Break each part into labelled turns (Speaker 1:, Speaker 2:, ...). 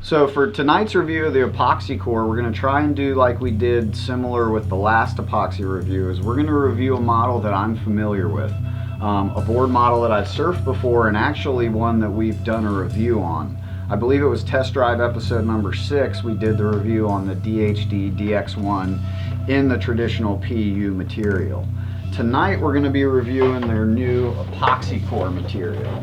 Speaker 1: So for tonight's review of the Epoxycore, we're going to try and do like we did similar with the last epoxy review. Is we're going to review a model that I'm familiar with, a board model that I've surfed before, and actually one that we've done a review on. I believe it was test drive episode number 6. We did the review on the DHD DX1 in the traditional PU material. Tonight we're going to be reviewing their new Epoxycore material.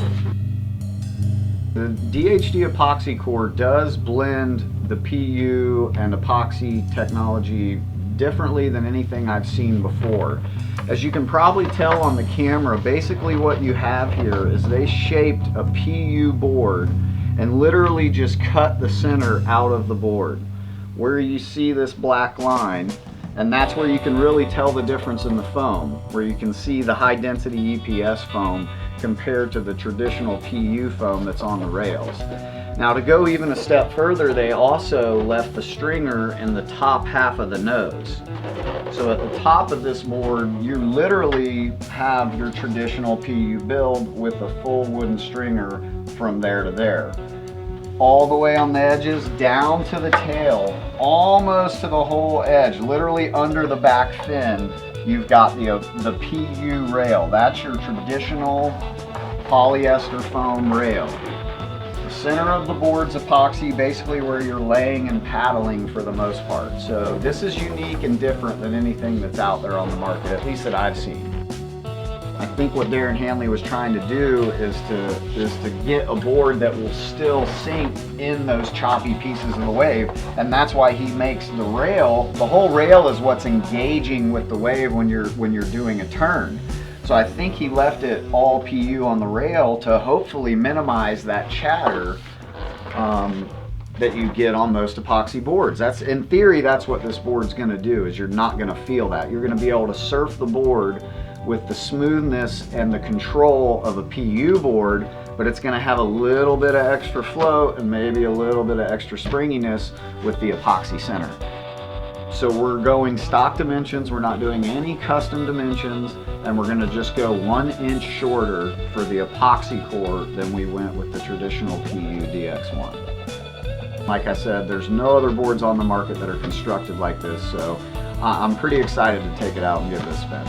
Speaker 1: The DHD Epoxycore does blend the PU and epoxy technology differently than anything I've seen before. As you can probably tell on the camera, basically what you have here is they shaped a PU board and literally just cut the center out of the board. Where you see this black line, and that's where you can really tell the difference in the foam, where you can see the high density EPS foam compared to the traditional PU foam that's on the rails. Now, to go even a step further, they also left the stringer in the top half of the nose. So at the top of this board, you literally have your traditional PU build with a full wooden stringer from there to there. All the way on the edges, down to the tail, almost to the whole edge, literally under the back fin, you've got the PU rail. That's your traditional polyester foam rail. The center of the board's epoxy, basically where you're laying and paddling for the most part. So this is unique and different than anything that's out there on the market, at least that I've seen. I think what Darren Hanley was trying to do is to get a board that will still sink in those choppy pieces of the wave, and that's why he makes the rail. The whole rail is what's engaging with the wave when you're doing a turn. So I think he left it all PU on the rail to hopefully minimize that chatter that you get on most epoxy boards. That's, in theory, that's what this board's going to do. Is you're not going to feel that. You're going to be able to surf the board with the smoothness and the control of a PU board, but it's going to have a little bit of extra float and maybe a little bit of extra springiness with the epoxy center. So we're going stock dimensions, we're not doing any custom dimensions, and we're going to just go 1 inch shorter for the Epoxycore than we went with the traditional PU DX1. Like I said, there's no other boards on the market that are constructed like this, so I'm pretty excited to take it out and give it a spin.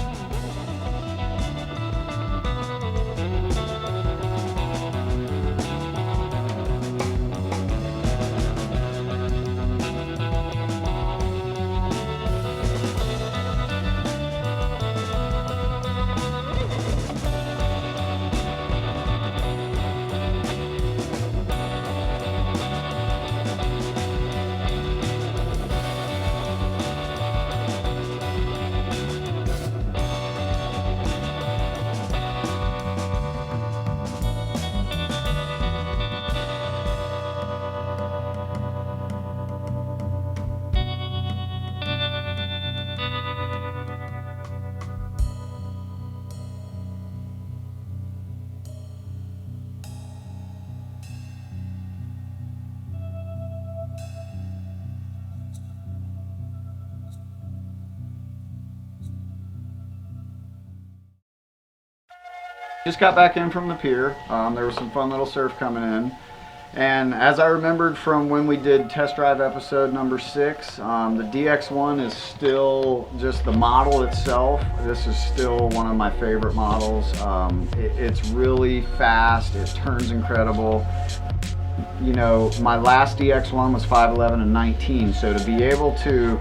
Speaker 1: Just got back in from the pier. There was some fun little surf coming in. And as I remembered from when we did test drive episode number 6, the DX1 is still just the model itself. This is still one of my favorite models. It's really fast, it turns incredible. You know, my last DX1 was 5'11" and 19, so to be able to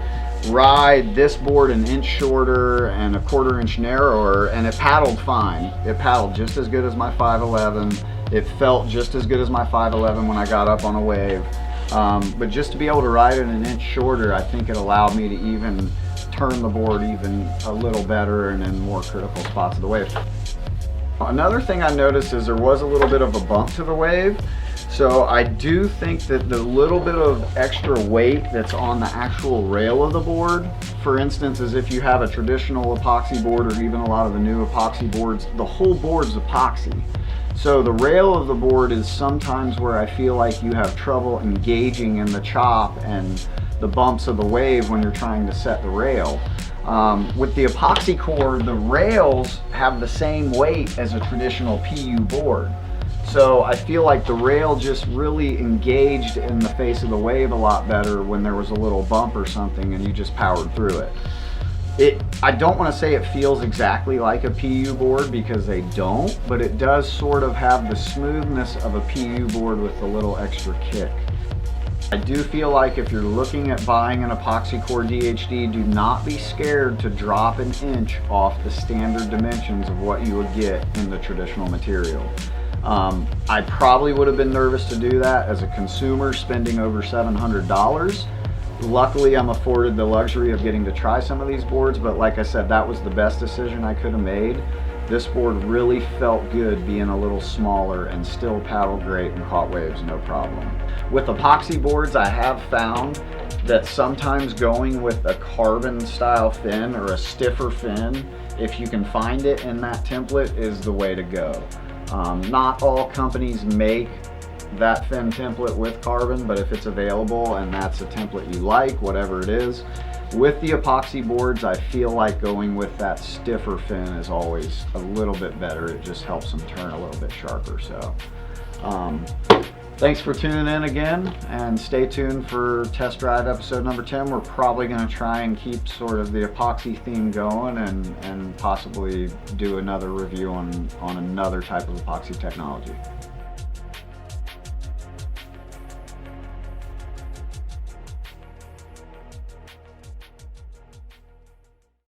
Speaker 1: ride this board 1 inch shorter and 1/4 inch narrower, and it paddled fine. It paddled just as good as my 5'11". It felt just as good as my 5'11" when I got up on a wave. But just to be able to ride it 1 inch shorter, I think it allowed me to even turn the board even a little better and in more critical spots of the wave. Another thing I noticed is there was a little bit of a bump to the wave. So I do think that the little bit of extra weight that's on the actual rail of the board, for instance, is if you have a traditional epoxy board or even a lot of the new epoxy boards, the whole board's epoxy. So the rail of the board is sometimes where I feel like you have trouble engaging in the chop and the bumps of the wave when you're trying to set the rail. With the Epoxycore, the rails have the same weight as a traditional PU board. So I feel like the rail just really engaged in the face of the wave a lot better when there was a little bump or something and you just powered through it. I don't want to say it feels exactly like a PU board because they don't, but it does sort of have the smoothness of a PU board with a little extra kick. I do feel like if you're looking at buying an Epoxycore DHD, do not be scared to drop an inch off the standard dimensions of what you would get in the traditional material. I probably would have been nervous to do that as a consumer spending over $700. Luckily, I'm afforded the luxury of getting to try some of these boards, but like I said, that was the best decision I could have made. This board really felt good being a little smaller and still paddled great and caught waves no problem. With epoxy boards, I have found that sometimes going with a carbon style fin or a stiffer fin, if you can find it in that template, is the way to go. Not all companies make that fin template with carbon, but if it's available and that's a template you like, whatever it is, with the epoxy boards, I feel like going with that stiffer fin is always a little bit better. It just helps them turn a little bit sharper. So thanks for tuning in again, and stay tuned for test drive episode number 10. We're probably going to try and keep sort of the epoxy theme going and possibly do another review on another type of epoxy technology.